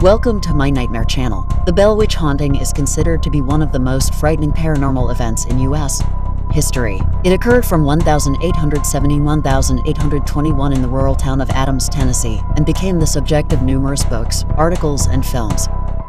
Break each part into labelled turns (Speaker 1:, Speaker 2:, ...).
Speaker 1: Welcome to my nightmare channel. The Bell Witch haunting is considered to be one of the most frightening paranormal events in U.S. history. It occurred from 1870 to 1821 in the rural town of Adams, Tennessee, and became the subject of numerous books, articles, and films.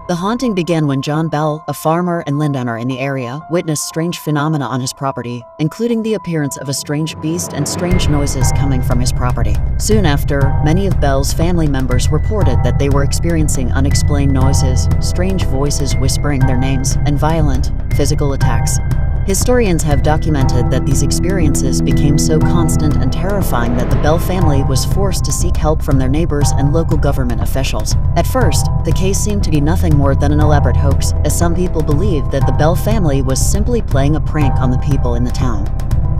Speaker 1: The haunting began when John Bell, a farmer and landowner in the area, witnessed strange phenomena on his property, including the appearance of a strange beast and strange noises coming from his property. Soon after, many of Bell's family members reported that they were experiencing unexplained noises, strange voices whispering their names, and violent, physical attacks. Historians have documented that these experiences became so constant and terrifying that the Bell family was forced to seek help from their neighbors and local government officials. At first, the case seemed to be nothing more than an elaborate hoax, as some people believed that the Bell family was simply playing a prank on the people in the town.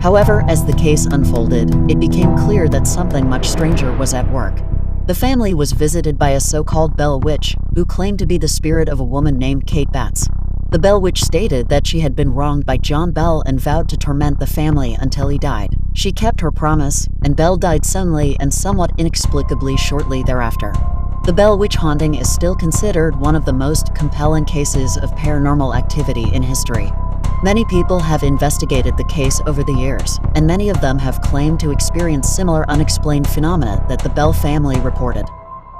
Speaker 1: However, as the case unfolded, it became clear that something much stranger was at work. The family was visited by a so-called Bell Witch, who claimed to be the spirit of a woman named Kate Batts. The Bell Witch stated that she had been wronged by John Bell and vowed to torment the family until he died. She kept her promise, and Bell died suddenly and somewhat inexplicably shortly thereafter. The Bell Witch haunting is still considered one of the most compelling cases of paranormal activity in history. Many people have investigated the case over the years, and many of them have claimed to experience similar unexplained phenomena that the Bell family reported.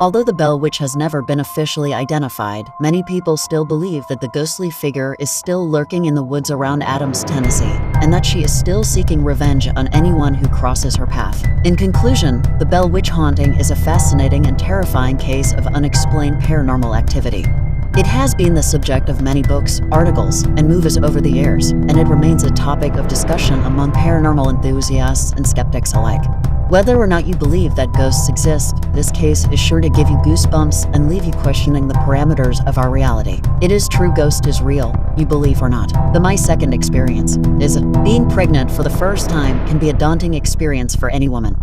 Speaker 1: Although the Bell Witch has never been officially identified, many people still believe that the ghostly figure is still lurking in the woods around Adams, Tennessee, and that she is still seeking revenge on anyone who crosses her path. In conclusion, the Bell Witch haunting is a fascinating and terrifying case of unexplained paranormal activity. It has been the subject of many books, articles, and movies over the years, and it remains a topic of discussion among paranormal enthusiasts and skeptics alike. Whether or not you believe that ghosts exist, this case is sure to give you goosebumps and leave you questioning the parameters of our reality. It is true ghost is real, you believe or not. My second experience is being pregnant for the first time can be a daunting experience for any woman.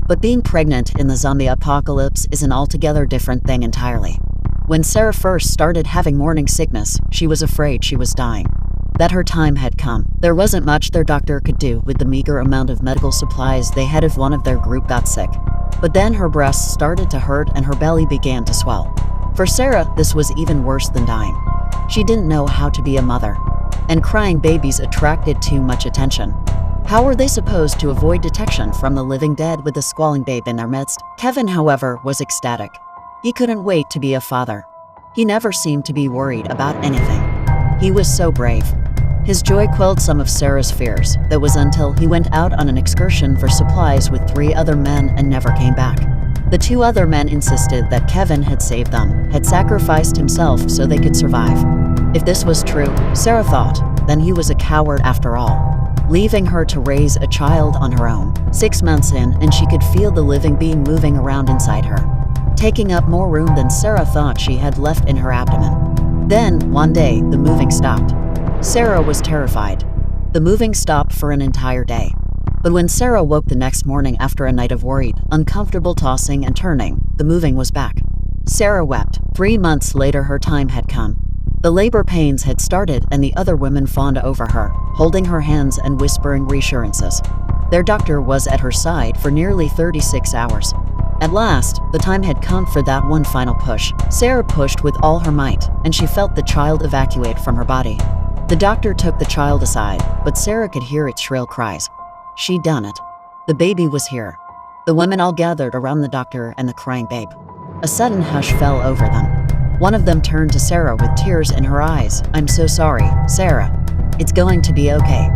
Speaker 1: But being pregnant in the zombie apocalypse is an altogether different thing entirely. When Sarah first started having morning sickness, she was afraid she was dying, that her time had come. There wasn't much their doctor could do with the meager amount of medical supplies they had if one of their group got sick. But then her breasts started to hurt and her belly began to swell. For Sarah, this was even worse than dying. She didn't know how to be a mother, and crying babies attracted too much attention. How were they supposed to avoid detection from the living dead with a squalling babe in their midst? Kevin, however, was ecstatic. He couldn't wait to be a father. He never seemed to be worried about anything. He was so brave. His joy quelled some of Sarah's fears. That was until he went out on an excursion for supplies with 3 other men and never came back. The 2 other men insisted that Kevin had saved them, had sacrificed himself so they could survive. If this was true, Sarah thought, then he was a coward after all, leaving her to raise a child on her own. 6 months in, and she could feel the living being moving around inside her, taking up more room than Sarah thought she had left in her abdomen. Then, one day, the moving stopped. Sarah was terrified. The moving stopped for an entire day. But when Sarah woke the next morning after a night of worried, uncomfortable tossing and turning, the moving was back. Sarah wept. 3 months later, her time had come. The labor pains had started and the other women fawned over her, holding her hands and whispering reassurances. Their doctor was at her side for nearly 36 hours. At last, the time had come for that one final push. Sarah pushed with all her might, and she felt the child evacuate from her body. The doctor took the child aside, but Sarah could hear its shrill cries. She'd done it. The baby was here. The women all gathered around the doctor and the crying babe. A sudden hush fell over them. One of them turned to Sarah with tears in her eyes. "I'm so sorry, Sarah. It's going to be okay.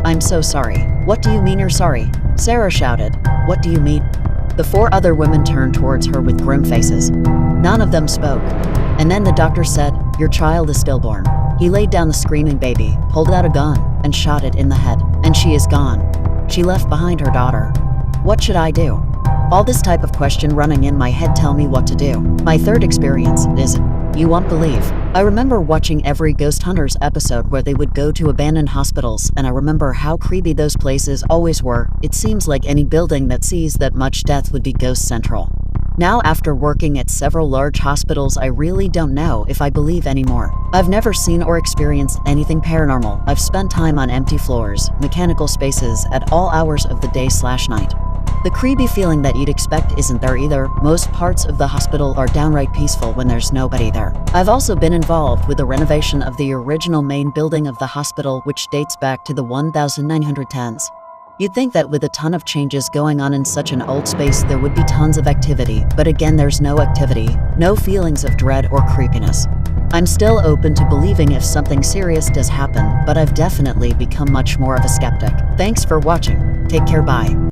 Speaker 1: I'm so sorry." "What do you mean you're sorry?" Sarah shouted. "What do you mean?" The 4 other women turned towards her with grim faces. None of them spoke. And then the doctor said, "Your child is stillborn." He laid down the screaming baby, pulled out a gun, and shot it in the head. "And she is gone. She left behind her daughter. What should I do?" All this type of question running in my head tell me what to do. My third experience is, you won't believe. I remember watching every Ghost Hunters episode where they would go to abandoned hospitals, and I remember how creepy those places always were. It seems like any building that sees that much death would be ghost central. Now, after working at several large hospitals, I really don't know if I believe anymore. I've never seen or experienced anything paranormal. I've spent time on empty floors, mechanical spaces at all hours of the day/night. The creepy feeling that you'd expect isn't there either. Most parts of the hospital are downright peaceful when there's nobody there. I've also been involved with the renovation of the original main building of the hospital, which dates back to the 1910s. You'd think that with a ton of changes going on in such an old space, there would be tons of activity, but again, there's no activity, no feelings of dread or creepiness. I'm still open to believing if something serious does happen, but I've definitely become much more of a skeptic. Thanks for watching. Take care, bye.